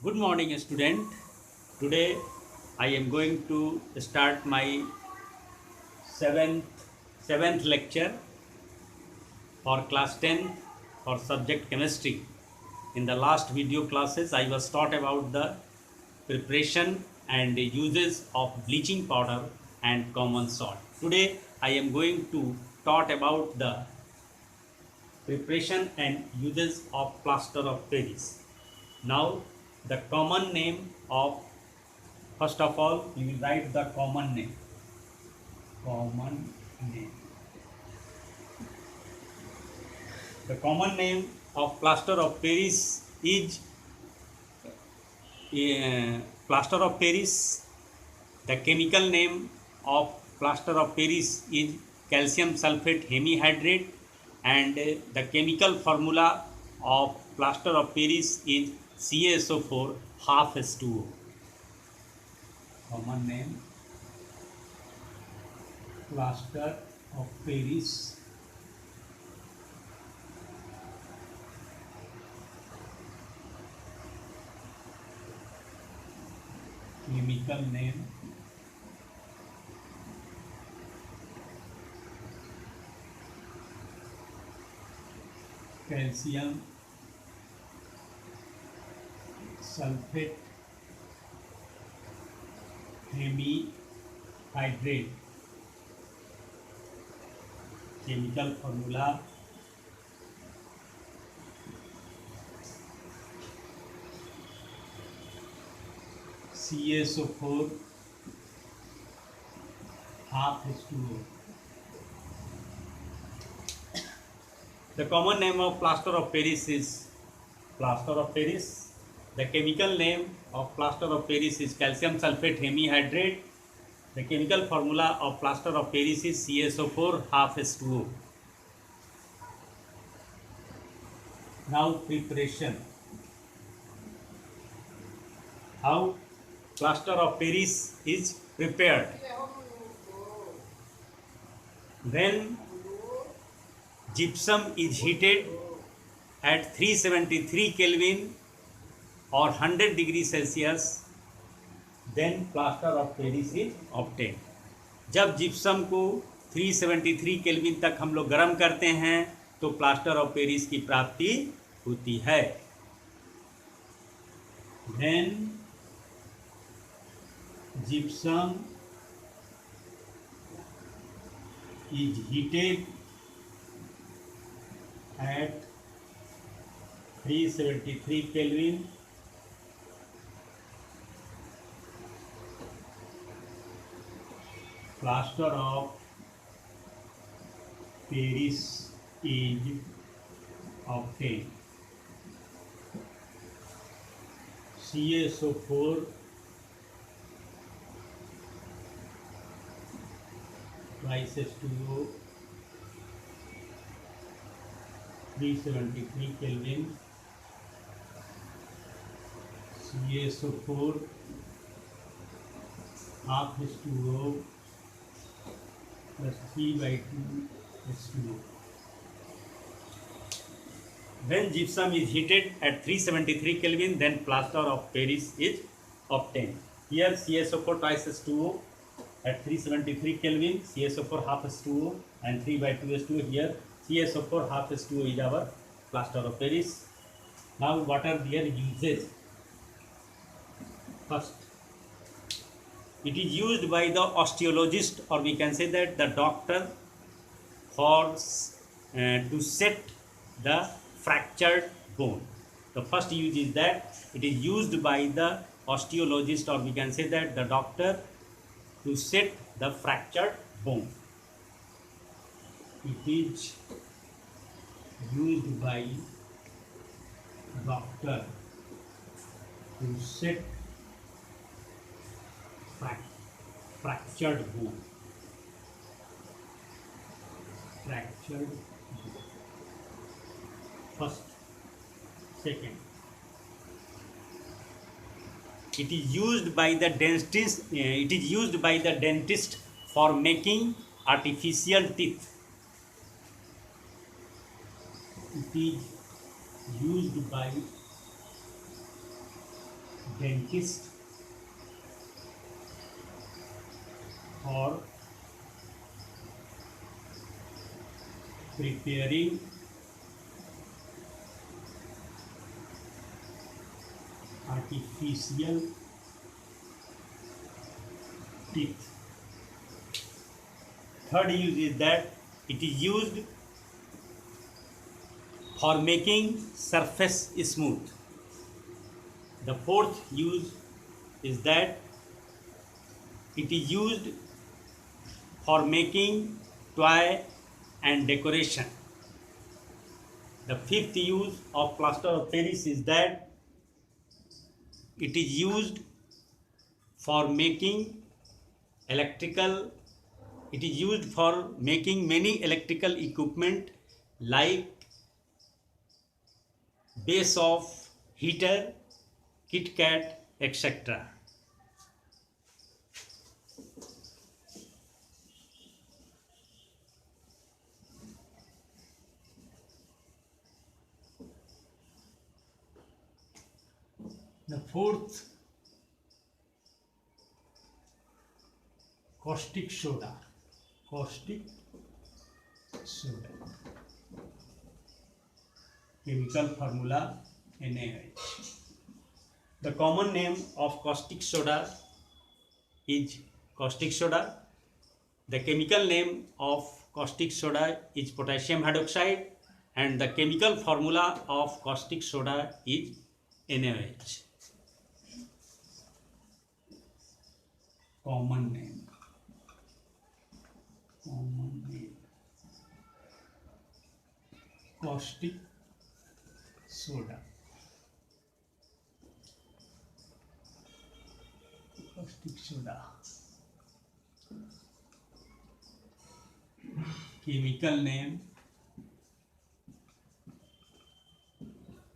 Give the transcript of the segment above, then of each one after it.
Good morning, student. Today I am going to start my seventh lecture for class 10 for subject chemistry. In the last video classes, I was taught about the preparation and uses of bleaching powder and common salt. Today I am going to talk about the preparation and uses of plaster of Paris. Now, the common name of, first of all, you will write the common name. Common name. The common name of plaster of Paris is plaster of Paris. The chemical name of plaster of Paris is calcium sulfate hemihydrate, and the chemical formula of plaster of Paris is CaSO4 half H2O. Common name plaster of Paris. Chemical name calcium sulfate hemihydrate. Chemical formula CaSO4 half H2O. The common name of plaster of Paris is plaster of Paris. The chemical name of plaster of Paris is calcium sulfate hemihydrate. The chemical formula of plaster of Paris is CaSO4 half H2O. Now preparation. How plaster of Paris is prepared? When gypsum is heated at 373 Kelvin or 100 degrees Celsius, then plaster of Paris is obtained. जब gypsum को 373 kelvin तक हम लोग गर्म करते हैं तो plaster of Paris की प्राप्ति होती है. When gypsum is heated at 373 Kelvin plaster of Paris is obtained. CaSO4 twice H2O 373 Kelvin CaSO4 half H2O plus 3/2 H2O. When gypsum is heated at 373 Kelvin, then plaster of Paris is obtained. Here CaSO4 twice H2O at 373 Kelvin, CaSO4 half H2O and 3/2 H2O. Here CaSO4 half H2O is our plaster of Paris. Now what are their uses? First, it is used by the osteologist, or we can say that the doctor, for to set the fractured bone. The first use is that it is used by the osteologist, or we can say that the doctor, to set the fractured bone. It is used by doctor to set fractured bone. Fractured bone. First. Second, it is used by the dentist. It is used by the dentist for making artificial teeth. It is used by dentist for preparing artificial teeth. Third use is that it is used for making surface smooth. The fourth use is that it is used for making toy and decoration. The fifth use of plaster of Paris is that it is used for making electrical, it is used for making many electrical equipment like base of heater, KitKat, etc. The fourth, caustic soda. Caustic soda. Chemical formula NaOH. The common name of caustic soda is caustic soda. The chemical name of caustic soda is potassium hydroxide, and the chemical formula of caustic soda is NaOH. Common name. Caustic soda. Caustic soda. Chemical name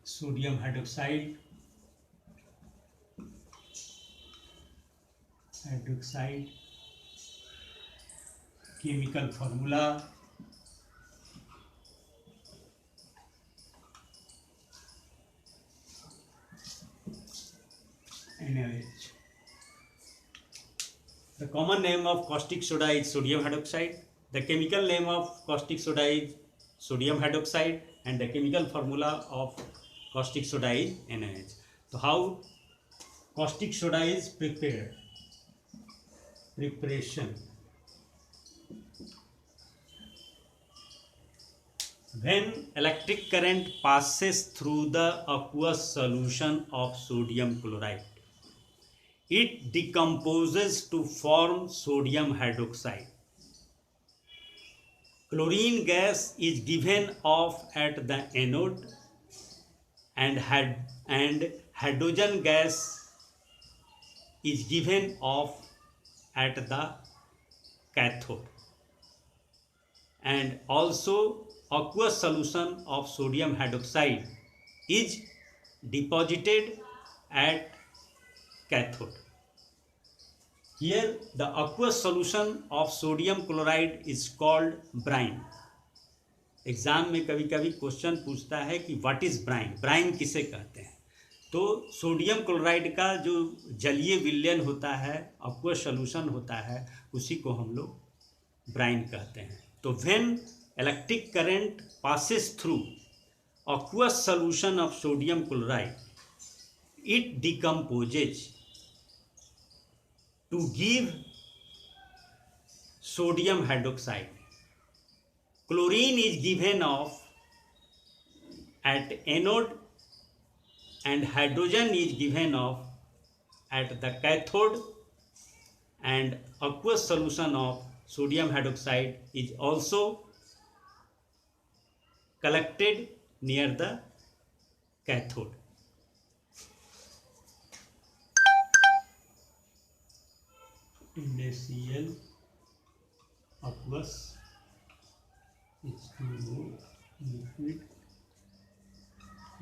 sodium hydroxide. Chemical formula NaOH. The common name of caustic soda is sodium hydroxide. The chemical name of caustic soda is sodium hydroxide, and the chemical formula of caustic soda is NaOH. So how caustic soda is prepared? Preparation. When electric current passes through the aqueous solution of sodium chloride, it decomposes to form sodium hydroxide. Chlorine gas is given off at the anode, and hydrogen gas is given off at the cathode. And also aqueous solution of sodium hydroxide is deposited at cathode. Here the aqueous solution of sodium chloride is called brine. Exam में कभी कभी question पूछता है कि what is Bryan, Bryan किसे कहते हैं। तो सोडियम क्लोराइड का जो जलीय विलयन होता है, aqueous सॉल्यूशन होता है, उसी को हम लोग ब्राइन कहते हैं। तो when electric current passes through aqueous solution of sodium chloride, it decomposes to give sodium hydroxide. Chlorine is given off at anode and hydrogen is given off at the cathode, and aqueous solution of sodium hydroxide is also collected near the cathode. NaCl aqueous H2O liquid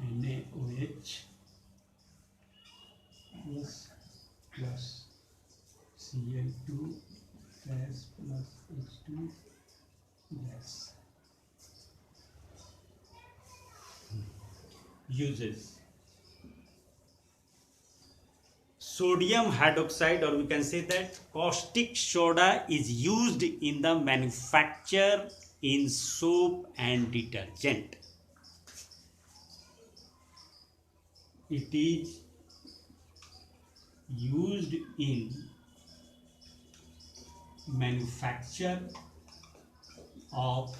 NaOH plus Cl2 gas plus H2 gas. Uses. sodium hydroxide, or we can say that caustic soda is used in the manufacture in soap and detergent. It is used in manufacture of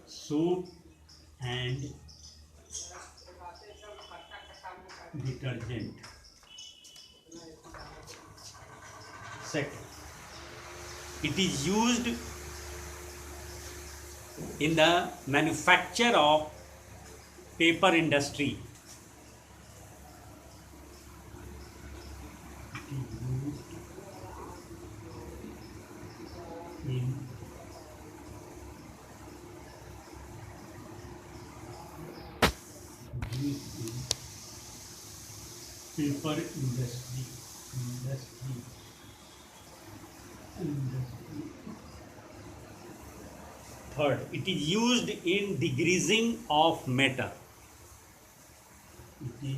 soap and detergent. Second, it is used in the manufacture of paper industry. It is used in paper industry. Third, it is used in degreasing of metal. It is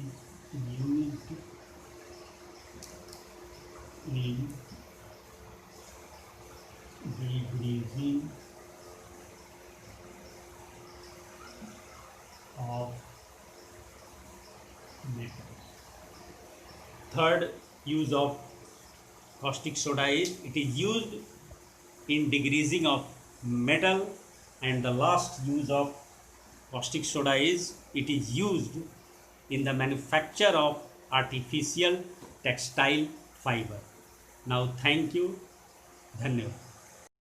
used in degreasing of metals. Third use of caustic soda is it is used in degreasing of metal, and the last use of caustic soda is it is used in the manufacture of artificial textile fiber. Now thank you. धन्यवाद.